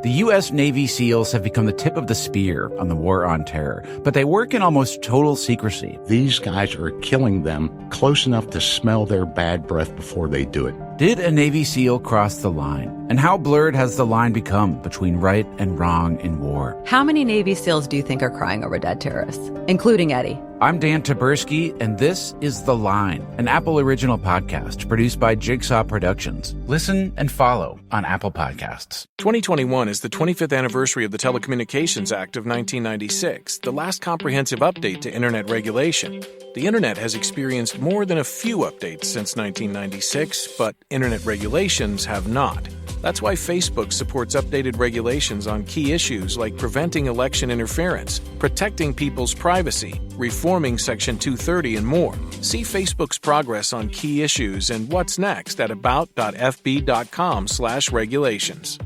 The U.S. Navy SEALs have become the tip of the spear on the war on terror, but they work in almost total secrecy. These guys are killing them close enough to smell their bad breath before they do it. Did a Navy SEAL cross the line? And how blurred has the line become between right and wrong in war? How many Navy SEALs do you think are crying over dead terrorists, including Eddie? I'm Dan Taberski, and this is The Line, an Apple original podcast produced by Jigsaw Productions. Listen and follow on Apple Podcasts. 2021 is the 25th anniversary of the Telecommunications Act of 1996, the last comprehensive update to Internet regulation. The Internet has experienced more than a few updates since 1996, but Internet regulations have not. That's why Facebook supports updated regulations on key issues like preventing election interference, protecting people's privacy, reforming Section 230, and more. See Facebook's progress on key issues and what's next at about.fb.com/regulations.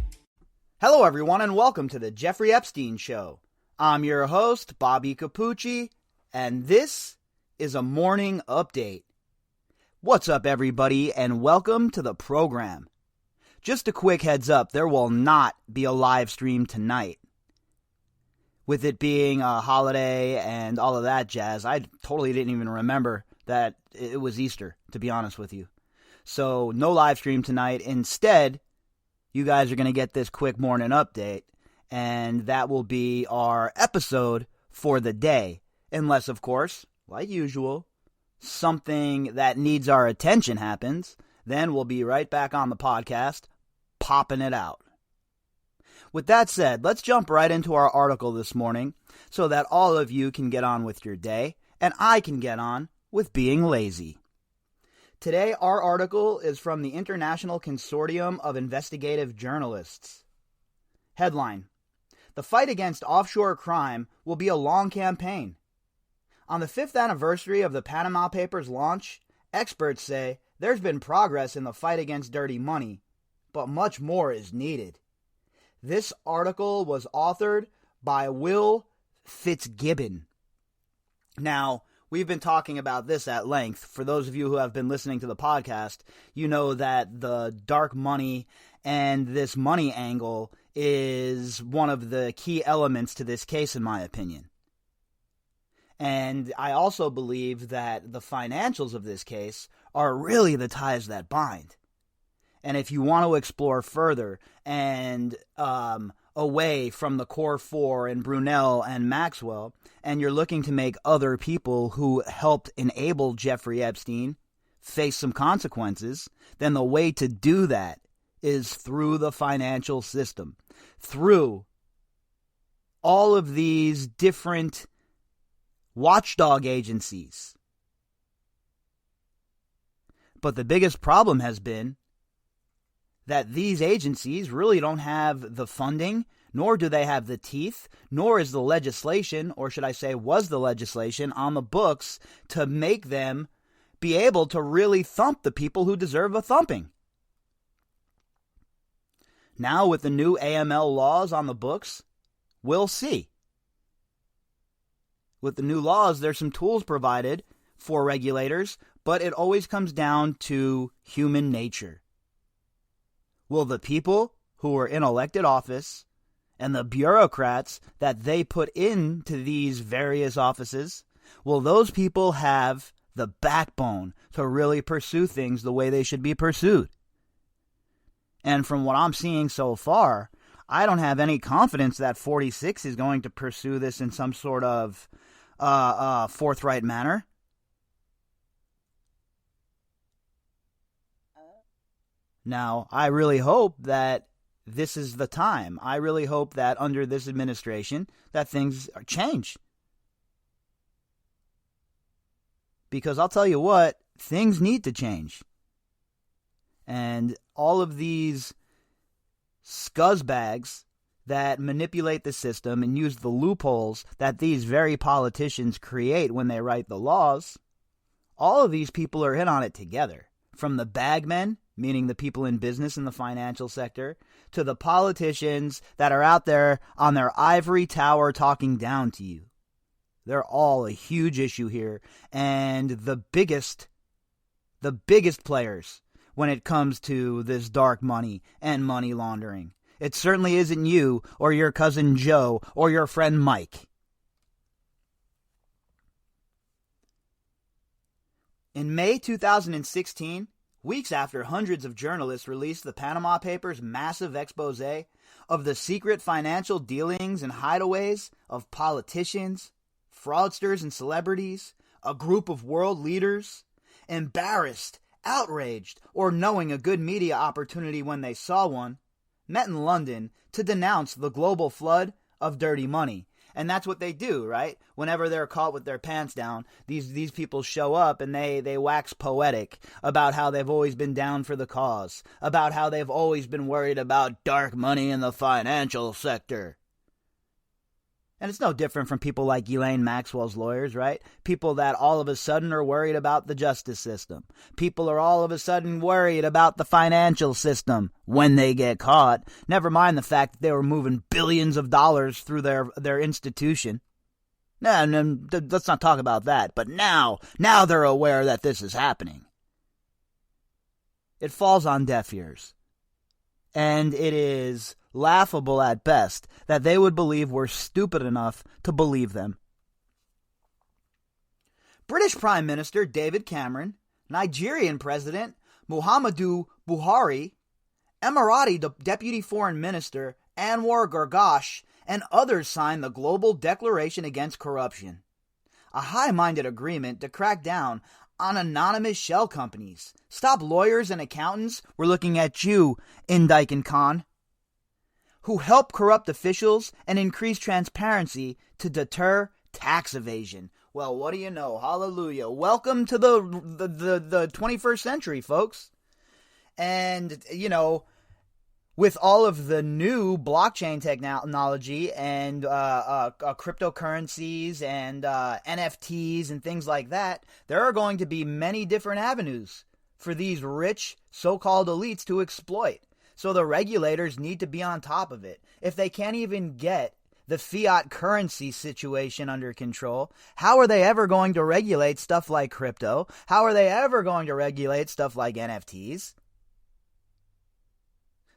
Hello, everyone, and welcome to the Jeffrey Epstein Show. I'm your host, Bobbycapucci, and this is a morning update. What's up, everybody, and welcome to the program. Just a quick heads up, there will not be a live stream tonight. With it being a holiday and all of that jazz, I totally didn't even remember that it was Easter, to be honest with you. So, no live stream tonight. Instead, you guys are going to get this quick morning update, and that will be our episode for the day. Unless, of course, like usual, something that needs our attention happens, then we'll be right back on the podcast, popping it out. With that said, let's jump right into our article this morning so that all of you can get on with your day and I can get on with being lazy. Today, our article is from the International Consortium of Investigative Journalists. Headline: The fight against offshore crime will be a long campaign. On the 5th anniversary of the Panama Papers launch, experts say there's been progress in the fight against dirty money, but much more is needed. This article was authored by Will Fitzgibbon. Now, we've been talking about this at length. For those of you who have been listening to the podcast, you know that the dark money and this money angle is one of the key elements to this case, in my opinion. And I also believe that the financials of this case are really the ties that bind. And if you want to explore further and away from the core four and Brunel and Maxwell, and you're looking to make other people who helped enable Jeffrey Epstein face some consequences, then the way to do that is through the financial system, through all of these different watchdog agencies. But the biggest problem has been that these agencies really don't have the funding, nor do they have the teeth, nor is the legislation, or should I say was the legislation, on the books to make them be able to really thump the people who deserve a thumping. Now, with the new AML laws on the books, we'll see. With the new laws, there's some tools provided for regulators, but it always comes down to human nature. Will the people who are in elected office and the bureaucrats that they put into these various offices, will those people have the backbone to really pursue things the way they should be pursued? And from what I'm seeing so far, I don't have any confidence that 46 is going to pursue this in some sort of forthright manner. Now, I really hope that this is the time. I really hope that under this administration that things change. Because I'll tell you what, things need to change. And all of these scuzzbags that manipulate the system and use the loopholes that these very politicians create when they write the laws, all of these people are in on it together. From the bagmen, meaning the people in business in the financial sector, to the politicians that are out there on their ivory tower talking down to you. They're all a huge issue here, and the biggest players when it comes to this dark money and money laundering. It certainly isn't you or your cousin Joe or your friend Mike. In May 2016, weeks after hundreds of journalists released the Panama Papers' massive expose of the secret financial dealings and hideaways of politicians, fraudsters, and celebrities, a group of world leaders, embarrassed, outraged, or knowing a good media opportunity when they saw one, met in London to denounce the global flood of dirty money. And that's what they do, right? Whenever they're caught with their pants down, these people show up and they wax poetic about how they've always been down for the cause, about how they've always been worried about dark money in the financial sector. And it's no different from people like Ghislaine Maxwell's lawyers, right? People that all of a sudden are worried about the justice system. People are all of a sudden worried about the financial system when they get caught. Never mind the fact that they were moving billions of dollars through their institution. No, let's not talk about that. But now they're aware that this is happening. It falls on deaf ears. And it is laughable at best that they would believe we're stupid enough to believe them. British Prime Minister David Cameron, Nigerian President Muhammadu Buhari, Emirati Deputy Foreign Minister Anwar Gargash, and others signed the Global Declaration Against Corruption, a high-minded agreement to crack down on anonymous shell companies. Stop lawyers and accountants, we're looking at you, Indike Khan, who help corrupt officials and increase transparency to deter tax evasion. Well, what do you know? Hallelujah. Welcome to the 21st century, folks. And, with all of the new blockchain technology and cryptocurrencies and NFTs and things like that, there are going to be many different avenues for these rich so-called elites to exploit. So the regulators need to be on top of it. If they can't even get the fiat currency situation under control, how are they ever going to regulate stuff like crypto? How are they ever going to regulate stuff like NFTs?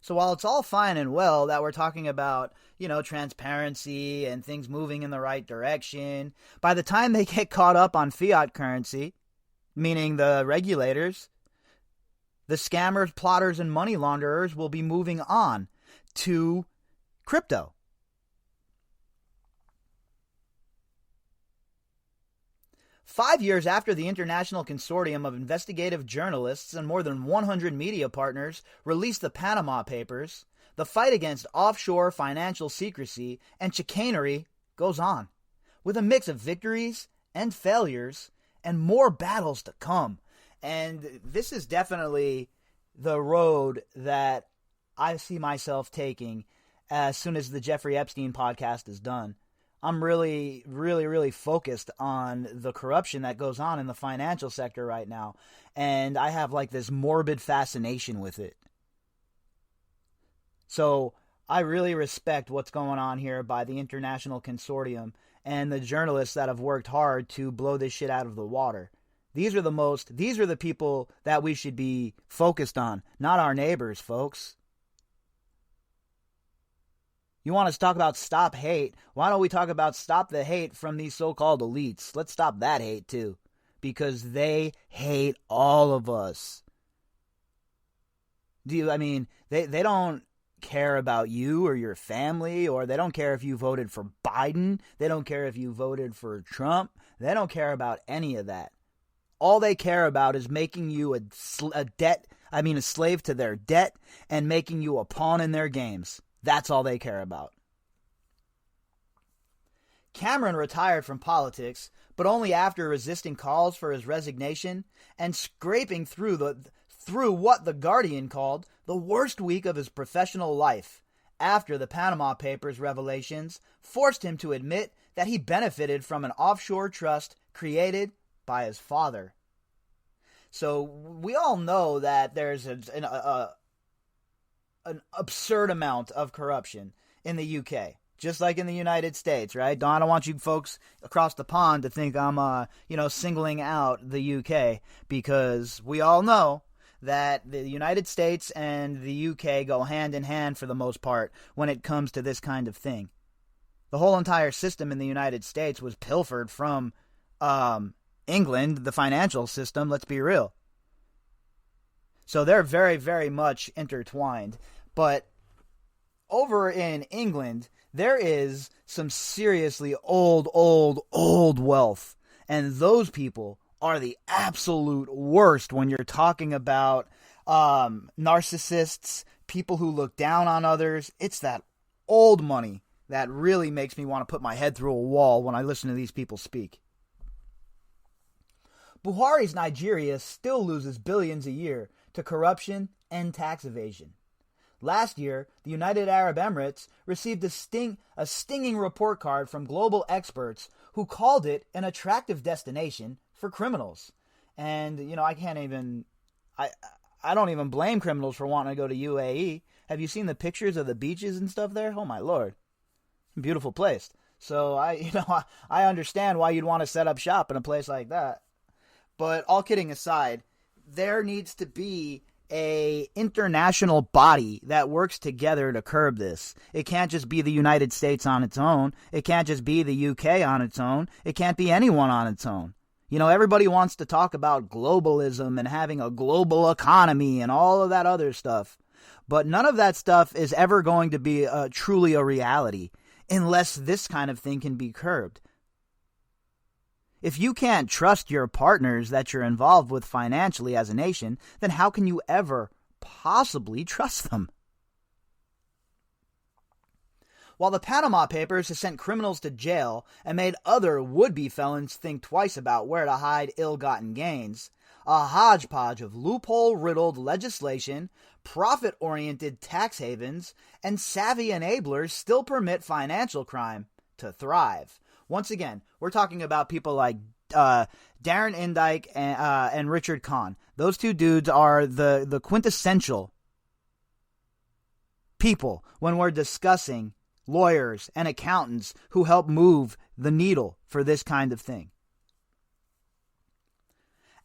So while it's all fine and well that we're talking about, transparency and things moving in the right direction, by the time they get caught up on fiat currency, meaning the regulators, the scammers, plotters, and money launderers will be moving on to crypto. Five years after the International Consortium of Investigative Journalists and more than 100 media partners released the Panama Papers, the fight against offshore financial secrecy and chicanery goes on, with a mix of victories and failures and more battles to come. And this is definitely the road that I see myself taking as soon as the Jeffrey Epstein podcast is done. I'm really, really, really focused on the corruption that goes on in the financial sector right now. And I have this morbid fascination with it. So I really respect what's going on here by the International Consortium and the journalists that have worked hard to blow this shit out of the water. These are the people that we should be focused on, not our neighbors, folks. You want us to talk about stop hate? Why don't we talk about stop the hate from these so-called elites? Let's stop that hate too, because they hate all of us. They don't care about you or your family, or they don't care if you voted for Biden. They don't care if you voted for Trump. They don't care about any of that. All they care about is making you a slave to their debt and making you a pawn in their games. That's all they care about. Cameron retired from politics, but only after resisting calls for his resignation and scraping through what The Guardian called the worst week of his professional life, after the Panama Papers revelations forced him to admit that he benefited from an offshore trust created by his father. So we all know that there's an absurd amount of corruption in the UK, just like in the United States, right? I don't want you folks across the pond to think I'm, singling out the UK, because we all know that the United States and the UK go hand in hand for the most part when it comes to this kind of thing. The whole entire system in the United States was pilfered from England, the financial system, let's be real. So they're very, very much intertwined. But over in England, there is some seriously old wealth. And those people are the absolute worst when you're talking about narcissists, people who look down on others. It's that old money that really makes me want to put my head through a wall when I listen to these people speak. Buhari's Nigeria still loses billions a year to corruption and tax evasion. Last year, the United Arab Emirates received a stinging report card from global experts who called it an attractive destination for criminals. And, I don't even blame criminals for wanting to go to UAE. Have you seen the pictures of the beaches and stuff there? Oh my Lord. Beautiful place. So I understand why you'd want to set up shop in a place like that. But all kidding aside, there needs to be a international body that works together to curb this. It can't just be the United States on its own. It can't just be the UK on its own. It can't be anyone on its own. Everybody wants to talk about globalism and having a global economy and all of that other stuff. But none of that stuff is ever going to be truly a reality unless this kind of thing can be curbed. If you can't trust your partners that you're involved with financially as a nation, then how can you ever possibly trust them? While the Panama Papers has sent criminals to jail and made other would-be felons think twice about where to hide ill-gotten gains, a hodgepodge of loophole-riddled legislation, profit-oriented tax havens, and savvy enablers still permit financial crime to thrive. Once again, we're talking about people like Darren Indyke and Richard Kahn. Those two dudes are the quintessential people when we're discussing lawyers and accountants who help move the needle for this kind of thing.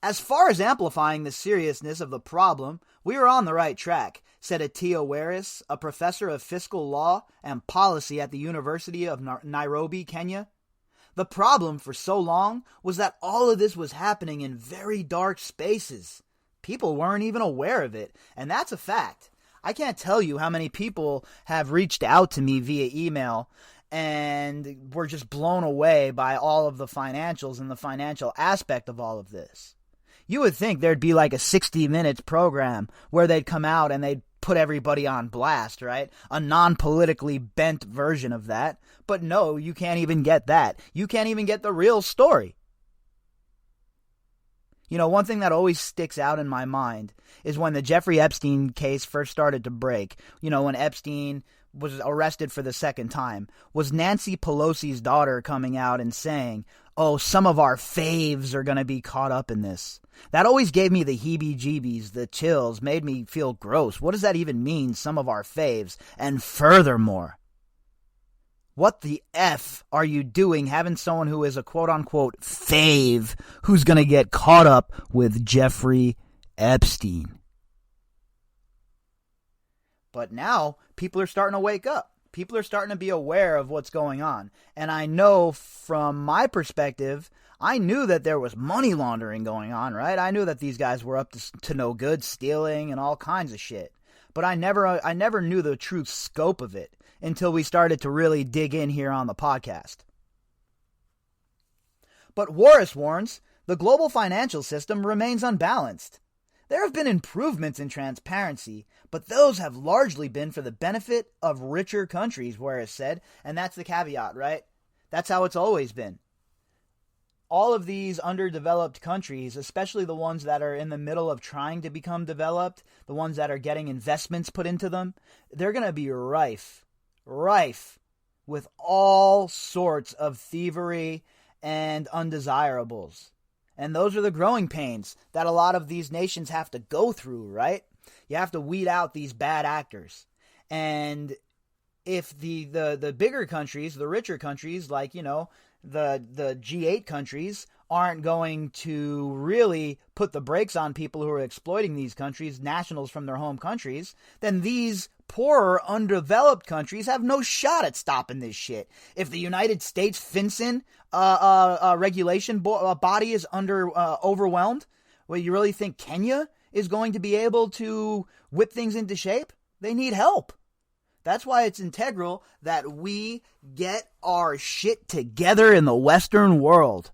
As far as amplifying the seriousness of the problem, we are on the right track, said Atiya Waris, a professor of fiscal law and policy at the University of Nairobi, Kenya. The problem for so long was that all of this was happening in very dark spaces. People weren't even aware of it, and that's a fact. I can't tell you how many people have reached out to me via email and were just blown away by all of the financials and the financial aspect of all of this. You would think there'd be like a 60 minutes program where they'd come out and they'd put everybody on blast, right? A non-politically bent version of that. But no, you can't even get that. You can't even get the real story. One thing that always sticks out in my mind is when the Jeffrey Epstein case first started to break, when Epstein was arrested for the second time, was Nancy Pelosi's daughter coming out and saying, oh, some of our faves are going to be caught up in this. That always gave me the heebie-jeebies, the chills, made me feel gross. What does that even mean, some of our faves? And furthermore, what the F are you doing having someone who is a quote-unquote fave who's going to get caught up with Jeffrey Epstein? But now, people are starting to wake up. People are starting to be aware of what's going on. And I know from my perspective, I knew that there was money laundering going on, right? I knew that these guys were up to no good, stealing and all kinds of shit. But I never knew the true scope of it until we started to really dig in here on the podcast. But Waris warns, the global financial system remains unbalanced. There have been improvements in transparency, but those have largely been for the benefit of richer countries, Waris said, and that's the caveat, right? That's how it's always been. All of these underdeveloped countries, especially the ones that are in the middle of trying to become developed, the ones that are getting investments put into them, they're going to be rife with all sorts of thievery and undesirables. And those are the growing pains that a lot of these nations have to go through, right? You have to weed out these bad actors. And if the bigger countries, the richer countries, like, the G8 countries aren't going to really put the brakes on people who are exploiting these countries, nationals from their home countries, then these poorer, undeveloped countries have no shot at stopping this shit. If the United States FinCEN regulation body is overwhelmed, well, you really think Kenya is going to be able to whip things into shape? They need help. That's why it's integral that we get our shit together in the Western world.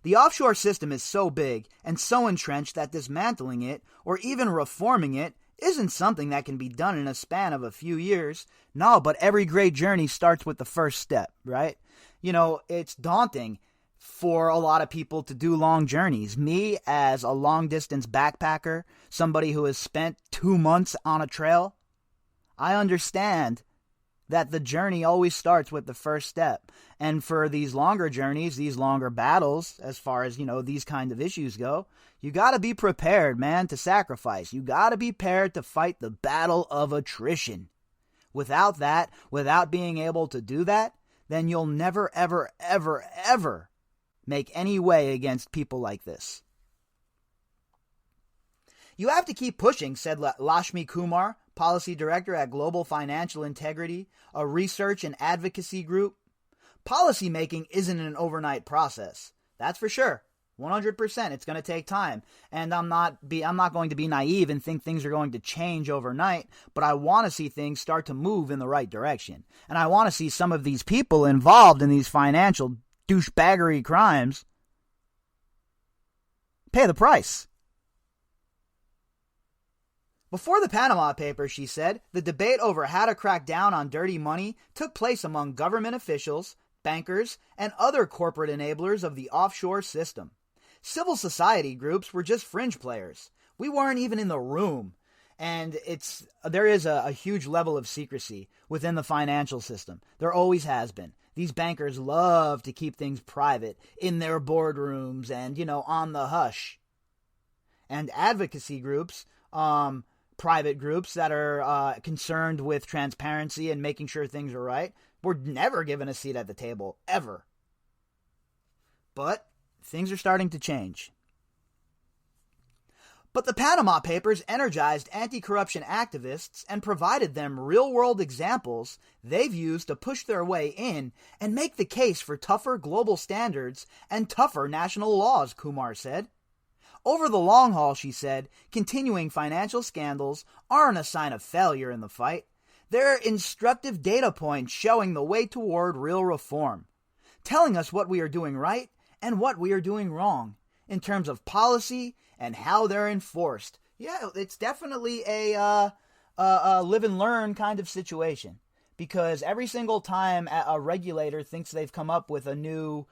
The offshore system is so big and so entrenched that dismantling it, or even reforming it, isn't something that can be done in a span of a few years. No, but every great journey starts with the first step, right? You know, it's daunting for a lot of people to do long journeys. Me, as a long-distance backpacker, somebody who has spent 2 months on a trail, I understand that the journey always starts with the first step. And for these longer journeys, these longer battles, as far as, these kind of issues go, you got to be prepared, man, to sacrifice. You got to be prepared to fight the battle of attrition. Without that, without being able to do that, then you'll never, ever, ever, ever make any way against people like this. You have to keep pushing, said Lashmi Kumar, policy director at Global Financial Integrity, a research and advocacy group. Policy making isn't an overnight process. That's for sure. 100%. It's going to take time. And I'm not going to be naive and think things are going to change overnight, but I want to see things start to move in the right direction. And I want to see some of these people involved in these financial douchebaggery crimes pay the price. Before the Panama Papers, she said, the debate over how to crack down on dirty money took place among government officials, bankers, and other corporate enablers of the offshore system. Civil society groups were just fringe players. We weren't even in the room. And there is a huge level of secrecy within the financial system. There always has been. These bankers love to keep things private in their boardrooms and, on the hush. And advocacy groups, private groups that are concerned with transparency and making sure things are right, were never given a seat at the table, ever. But things are starting to change. But the Panama Papers energized anti-corruption activists and provided them real-world examples they've used to push their way in and make the case for tougher global standards and tougher national laws, Kumar said. Over the long haul, she said, continuing financial scandals aren't a sign of failure in the fight. They're instructive data points showing the way toward real reform, telling us what we are doing right and what we are doing wrong in terms of policy and how they're enforced. Yeah, it's definitely a live and learn kind of situation, because every single time a regulator thinks they've come up with a new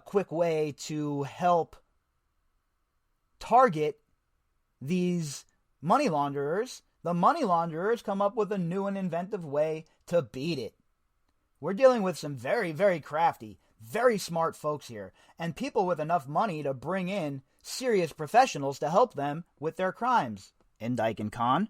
quick way to help target these money launderers, the money launderers come up with a new and inventive way to beat it. We're dealing with some very, very crafty, very smart folks here, and people with enough money to bring in serious professionals to help them with their crimes. Indike and Khan.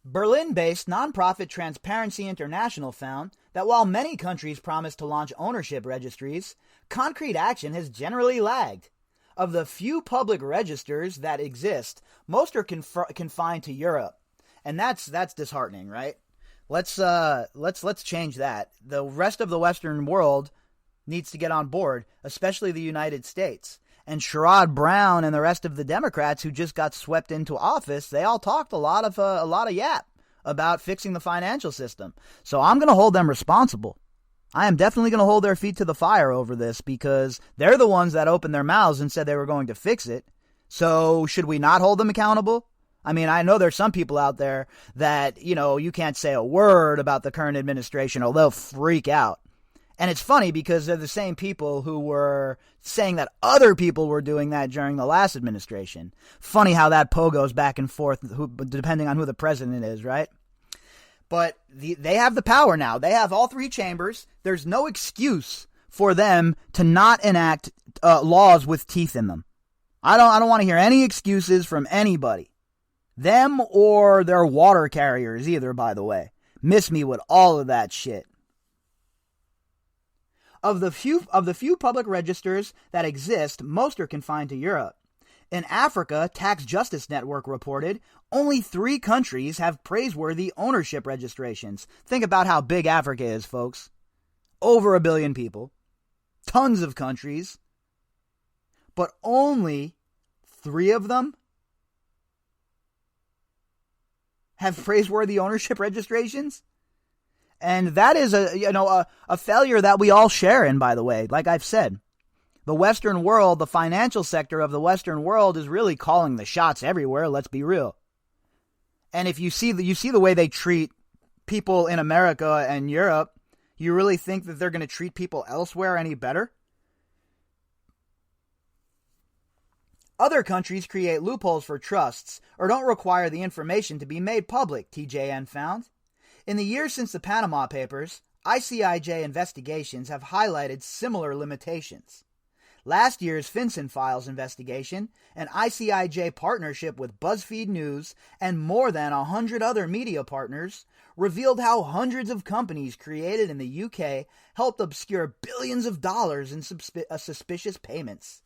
Berlin-based nonprofit Transparency International found that while many countries promise to launch ownership registries, concrete action has generally lagged. Of the few public registers that exist, most are confined to Europe, and that's disheartening, right? Let's change that. The rest of the Western world needs to get on board, especially the United States. And Sherrod Brown and the rest of the Democrats who just got swept into office, they all talked a lot of yap about fixing the financial system. So I'm going to hold them responsible. I am definitely going to hold their feet to the fire over this, because they're the ones that opened their mouths and said they were going to fix it. So should we not hold them accountable? I mean, I know there's some people out there that, you can't say a word about the current administration or they'll freak out. And it's funny because they're the same people who were saying that other people were doing that during the last administration. Funny how that goes back and forth depending on who the president is, right? But they have the power now. They have all three chambers. There's no excuse for them to not enact laws with teeth in them. I don't want to hear any excuses from anybody. Them or their water carriers either, by the way. Miss me with all of that shit. Of the few public registers that exist, most are confined to Europe. In Africa, Tax Justice Network reported, only 3 countries have praiseworthy ownership registrations. Think about how big Africa is, folks. Over 1 billion people. Tons of countries. But only 3 of them have praiseworthy ownership registrations? And that is a failure that we all share in, by the way, like I've said. The Western world, the financial sector of the Western world is really calling the shots everywhere, let's be real. And if you see the way they treat people in America and Europe, you really think that they're going to treat people elsewhere any better? Other countries create loopholes for trusts or don't require the information to be made public, TJN found. In the years since the Panama Papers, ICIJ investigations have highlighted similar limitations. Last year's FinCEN Files investigation, an ICIJ partnership with BuzzFeed News and more than 100 other media partners, revealed how hundreds of companies created in the UK helped obscure billions of dollars in suspicious payments.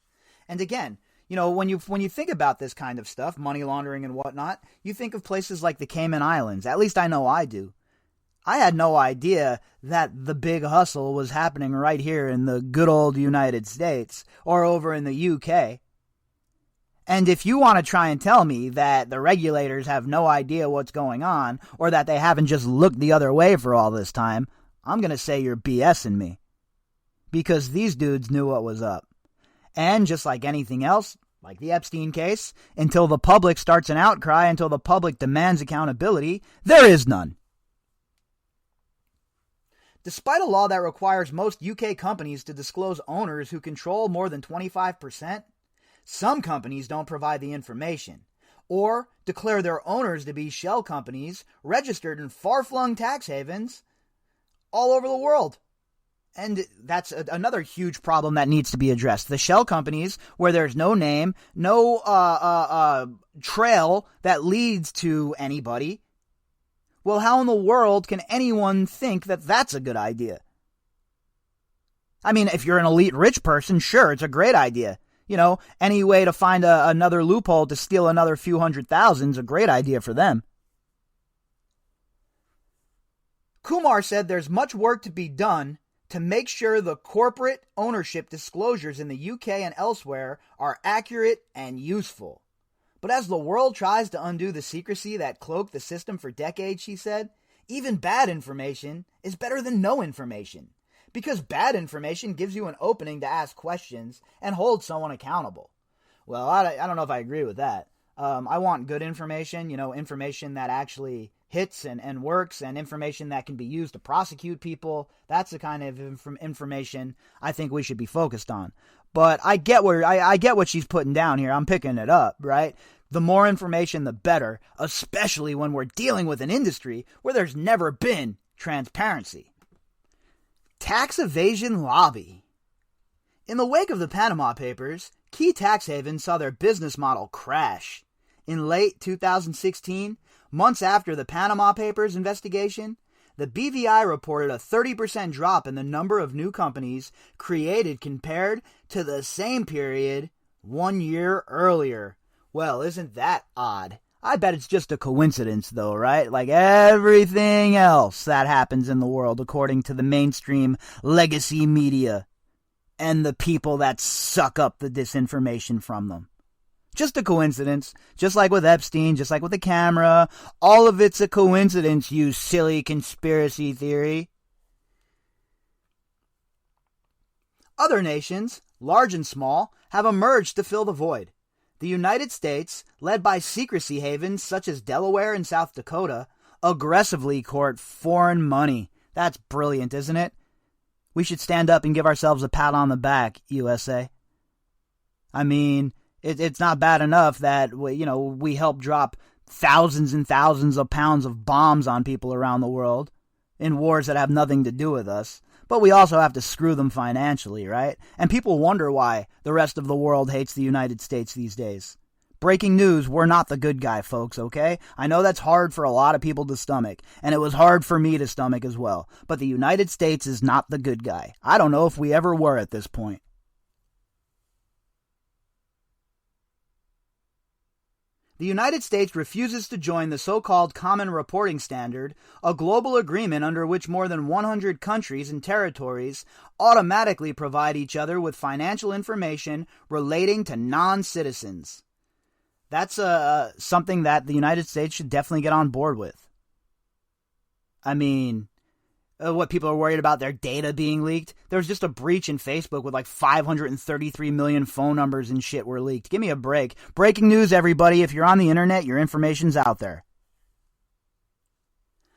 And again, when you think about this kind of stuff, money laundering and whatnot, you think of places like the Cayman Islands. At least I know I do. I had no idea that the big hustle was happening right here in the good old United States or over in the UK. And if you want to try and tell me that the regulators have no idea what's going on or that they haven't just looked the other way for all this time, I'm going to say you're BSing me. Because these dudes knew what was up. And just like anything else, like the Epstein case, until the public starts an outcry, until the public demands accountability, there is none. Despite a law that requires most UK companies to disclose owners who control more than 25%, some companies don't provide the information, or declare their owners to be shell companies registered in far-flung tax havens all over the world. And that's another huge problem that needs to be addressed. The shell companies, where there's no name, no trail that leads to anybody. Well, how in the world can anyone think that that's a good idea? I mean, if you're an elite rich person, sure, it's a great idea. Any way to find another loophole to steal another few $100,000 is a great idea for them. Kumar said there's much work to be done to make sure the corporate ownership disclosures in the UK and elsewhere are accurate and useful. But as the world tries to undo the secrecy that cloaked the system for decades, she said, even bad information is better than no information. Because bad information gives you an opening to ask questions and hold someone accountable. Well, I don't know if I agree with that. I want good information, information that actually hits and works, and information that can be used to prosecute people. That's the kind of information I think we should be focused on. But I get what she's putting down here. I'm picking it up, right? The more information, the better, especially when we're dealing with an industry where there's never been transparency. Tax Evasion Lobby. In the wake of the Panama Papers, key tax havens saw their business model crash. In late 2016, months after the Panama Papers investigation, the BVI reported a 30% drop in the number of new companies created compared to the same period 1 year earlier. Well, isn't that odd? I bet it's just a coincidence, though, right? Like everything else that happens in the world, according to the mainstream legacy media and the people that suck up the disinformation from them. Just a coincidence. Just like with Epstein, just like with the camera. All of it's a coincidence, you silly conspiracy theory. Other nations, large and small, have emerged to fill the void. The United States, led by secrecy havens such as Delaware and South Dakota, aggressively court foreign money. That's brilliant, isn't it? We should stand up and give ourselves a pat on the back, USA. I mean, it's not bad enough that we help drop thousands and thousands of pounds of bombs on people around the world in wars that have nothing to do with us. But we also have to screw them financially, right? And people wonder why the rest of the world hates the United States these days. Breaking news, we're not the good guy, folks, okay? I know that's hard for a lot of people to stomach, and it was hard for me to stomach as well. But the United States is not the good guy. I don't know if we ever were at this point. The United States refuses to join the so-called Common Reporting Standard, a global agreement under which more than 100 countries and territories automatically provide each other with financial information relating to non-citizens. That's something that the United States should definitely get on board with. I mean, what people are worried about, their data being leaked. There was just a breach in Facebook with like 533 million phone numbers and shit were leaked. Give me a break. Breaking news, everybody. If you're on the internet, your information's out there.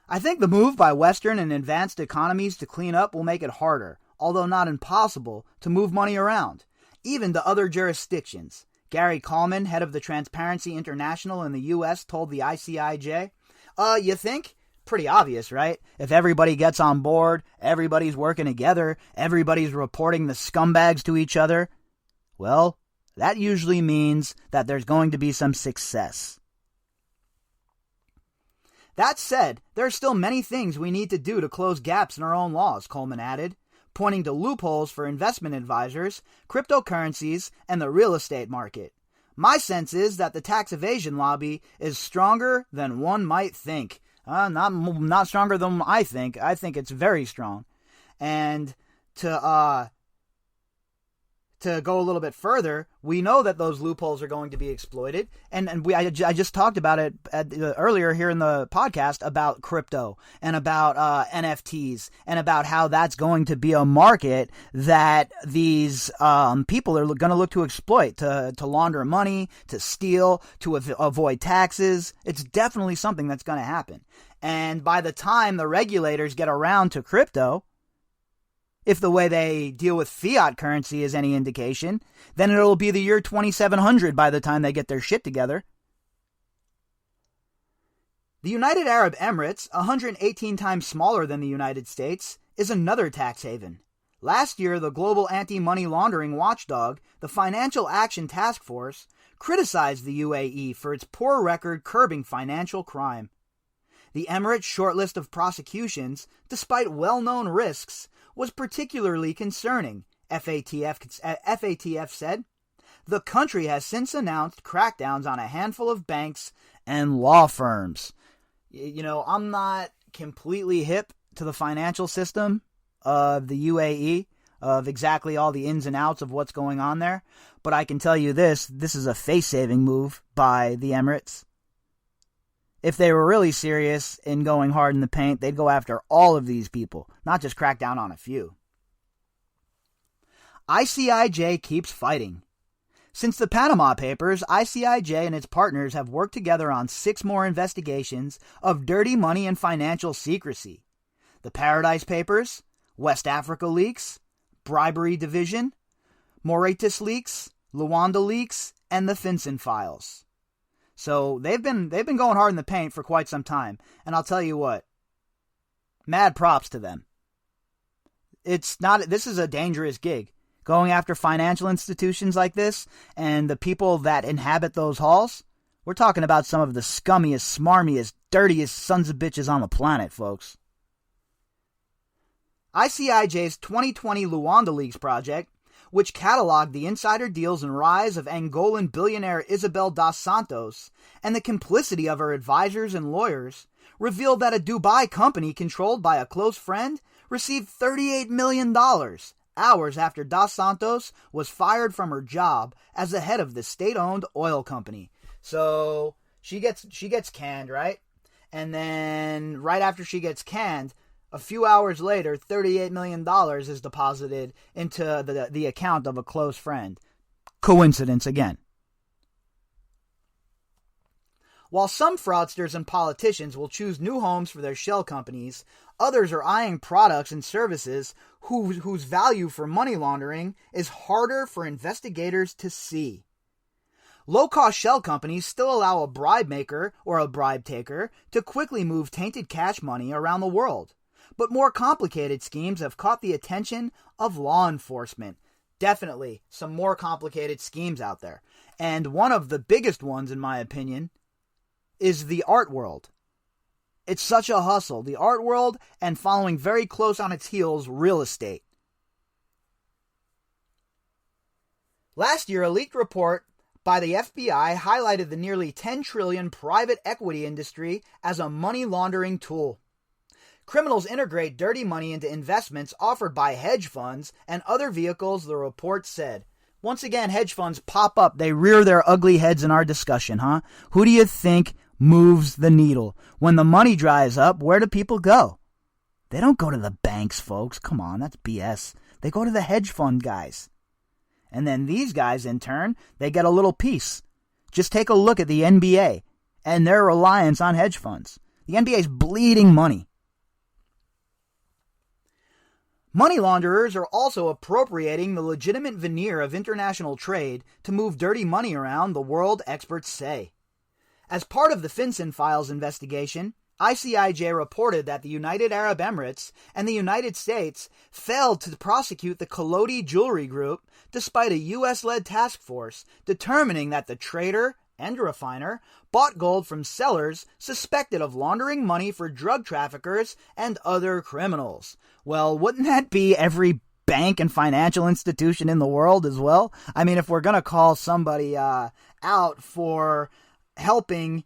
I think the move by Western and advanced economies to clean up will make it harder, although not impossible, to move money around, even to other jurisdictions. Gary Coleman, head of the Transparency International in the U.S., told the ICIJ, you think? Pretty obvious, right? If everybody gets on board, everybody's working together, everybody's reporting the scumbags to each other, well, that usually means that there's going to be some success. That said, there are still many things we need to do to close gaps in our own laws, Coleman added, pointing to loopholes for investment advisors, cryptocurrencies, and the real estate market. My sense is that the tax evasion lobby is stronger than one might think. Not stronger than I think. I think it's very strong. And to go a little bit further, we know that those loopholes are going to be exploited. I just talked about it earlier here in the podcast about crypto and about NFTs and about how that's going to be a market that these people are going to look to exploit, to launder money, to steal, to avoid taxes. It's definitely something that's going to happen. And by the time the regulators get around to crypto, if the way they deal with fiat currency is any indication, then it'll be the year 2700 by the time they get their shit together. The United Arab Emirates, 118 times smaller than the United States, is another tax haven. Last year, the global anti-money laundering watchdog, the Financial Action Task Force, criticized the UAE for its poor record curbing financial crime. The Emirates' short list of prosecutions, despite well-known risks, was particularly concerning, FATF said. The country has since announced crackdowns on a handful of banks and law firms. You know, I'm not completely hip to the financial system of the UAE, of exactly all the ins and outs of what's going on there, but I can tell you this is a face-saving move by the Emirates. If they were really serious in going hard in the paint, they'd go after all of these people, not just crack down on a few. ICIJ keeps fighting. Since the Panama Papers, ICIJ and its partners have worked together on 6 more investigations of dirty money and financial secrecy. The Paradise Papers, West Africa leaks, Bribery Division, Mauritius leaks, Luanda leaks, and the FinCEN files. So they've been going hard in the paint for quite some time, and I'll tell you what, mad props to them. This is a dangerous gig. Going after financial institutions like this and the people that inhabit those halls, we're talking about some of the scummiest, smarmiest, dirtiest sons of bitches on the planet, folks. ICIJ's 2020 Luanda Leaks project, which cataloged the insider deals and rise of Angolan billionaire Isabel dos Santos and the complicity of her advisors and lawyers, revealed that a Dubai company controlled by a close friend received $38 million hours after dos Santos was fired from her job as the head of the state-owned oil company. So she gets canned, right? And then right after she gets canned, a few hours later, $38 million is deposited into the account of a close friend. Coincidence again. While some fraudsters and politicians will choose new homes for their shell companies, others are eyeing products and services whose value for money laundering is harder for investigators to see. Low-cost shell companies still allow a bribe maker or a bribe taker to quickly move tainted cash money around the world. But more complicated schemes have caught the attention of law enforcement. Definitely some more complicated schemes out there. And one of the biggest ones, in my opinion, is the art world. It's such a hustle. The art world, and following very close on its heels, real estate. Last year, a leaked report by the FBI highlighted the nearly $10 trillion private equity industry as a money laundering tool. Criminals integrate dirty money into investments offered by hedge funds and other vehicles, the report said. Once again, hedge funds pop up. They rear their ugly heads in our discussion, huh? Who do you think moves the needle? When the money dries up, where do people go? They don't go to the banks, folks. Come on, that's BS. They go to the hedge fund guys. And then these guys, in turn, they get a little piece. Just take a look at the NBA and their reliance on hedge funds. The NBA's bleeding money. Money launderers are also appropriating the legitimate veneer of international trade to move dirty money around the world, experts say. As part of the FinCEN Files investigation, ICIJ reported that the United Arab Emirates and the United States failed to prosecute the Collodi Jewelry Group despite a U.S.-led task force determining that the trader and refiner bought gold from sellers suspected of laundering money for drug traffickers and other criminals. Well, wouldn't that be every bank and financial institution in the world as well? I mean, if we're going to call somebody out for helping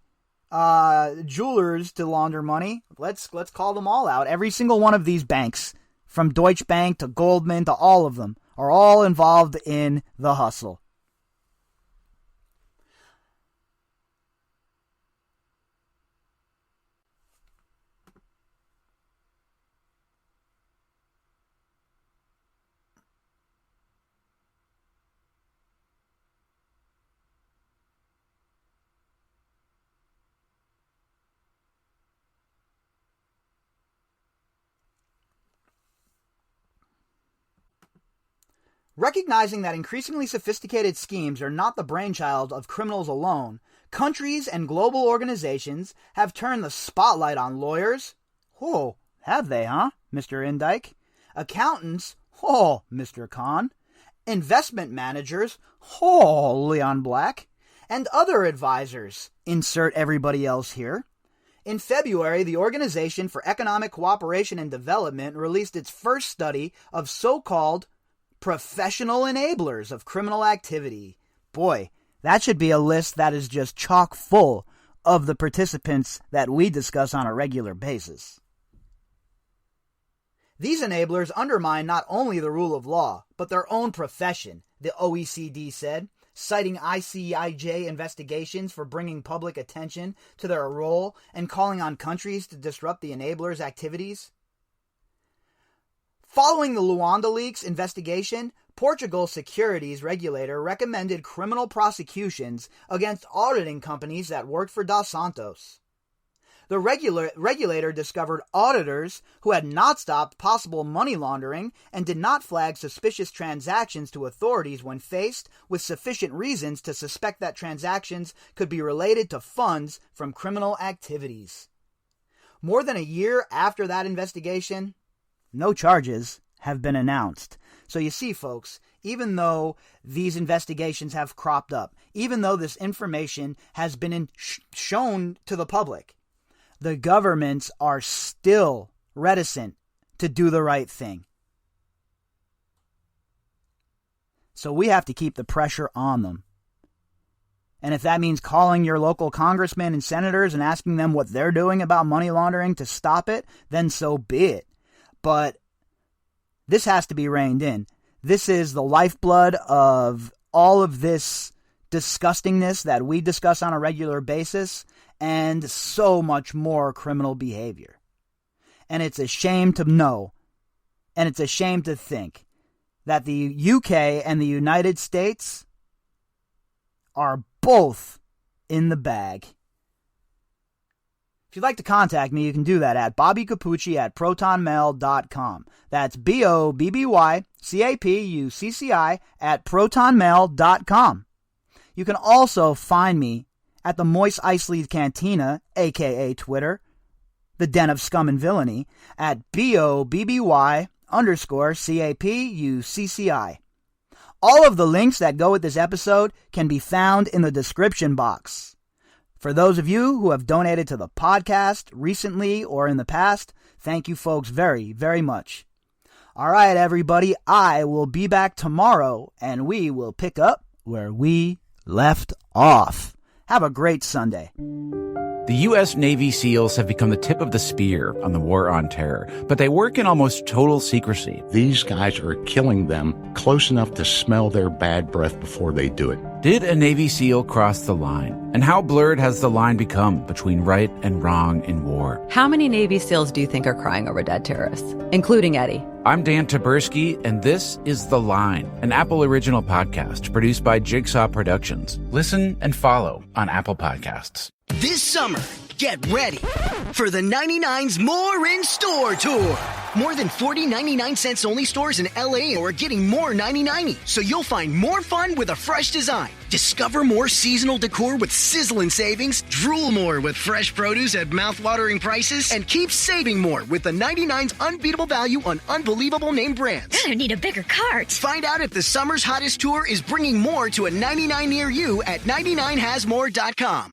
jewelers to launder money, let's call them all out. Every single one of these banks, from Deutsche Bank to Goldman to all of them, are all involved in the hustle. Recognizing that increasingly sophisticated schemes are not the brainchild of criminals alone, countries and global organizations have turned the spotlight on lawyers. Oh, have they, huh, Mr. Indike? Accountants. Oh, Mr. Khan. Investment managers. Oh, Leon Black. And other advisors. Insert everybody else here. In February, the Organization for Economic Cooperation and Development released its first study of so-called professional enablers of criminal activity. Boy, that should be a list that is just chock full of the participants that we discuss on a regular basis. These enablers undermine not only the rule of law, but their own profession, the OECD said, citing ICIJ investigations for bringing public attention to their role and calling on countries to disrupt the enablers' activities. Following the Luanda Leaks investigation, Portugal's securities regulator recommended criminal prosecutions against auditing companies that worked for Dos Santos. The regulator discovered auditors who had not stopped possible money laundering and did not flag suspicious transactions to authorities when faced with sufficient reasons to suspect that transactions could be related to funds from criminal activities. More than a year after that investigation, no charges have been announced. So you see, folks, even though these investigations have cropped up, even though this information has been shown to the public, the governments are still reticent to do the right thing. So we have to keep the pressure on them. And if that means calling your local congressmen and senators and asking them what they're doing about money laundering to stop it, then so be it. But this has to be reined in. This is the lifeblood of all of this disgustingness that we discuss on a regular basis, and so much more criminal behavior. And it's a shame to know, and it's a shame to think, that the UK and the United States are both in the bag. If you'd like to contact me, you can do that at bobbycapucci@protonmail.com. That's BOBBYCAPUCCI@protonmail.com. You can also find me at the Moist Isley's Cantina, a.k.a. Twitter, the Den of Scum and Villainy, at BOBBY_CAPUCCI. All of the links that go with this episode can be found in the description box. For those of you who have donated to the podcast recently or in the past, thank you folks very, very much. All right, everybody, I will be back tomorrow, and we will pick up where we left off. Have a great Sunday. The U.S. Navy SEALs have become the tip of the spear on the war on terror, but they work in almost total secrecy. These guys are killing them close enough to smell their bad breath before they do it. Did a Navy SEAL cross the line? And how blurred has the line become between right and wrong in war? How many Navy SEALs do you think are crying over dead terrorists, including Eddie? I'm Dan Taberski, and this is The Line, an Apple original podcast produced by Jigsaw Productions. Listen and follow on Apple Podcasts. This summer, get ready for the 99's More in Store Tour. More than 40 99-cents only stores in LA are getting more 99, so you'll find more fun with a fresh design. Discover more seasonal decor with sizzling savings, drool more with fresh produce at mouth-watering prices, and keep saving more with the 99's unbeatable value on unbelievable name brands. I need a bigger cart. Find out if the summer's hottest tour is bringing more to a 99 near you at 99hasmore.com.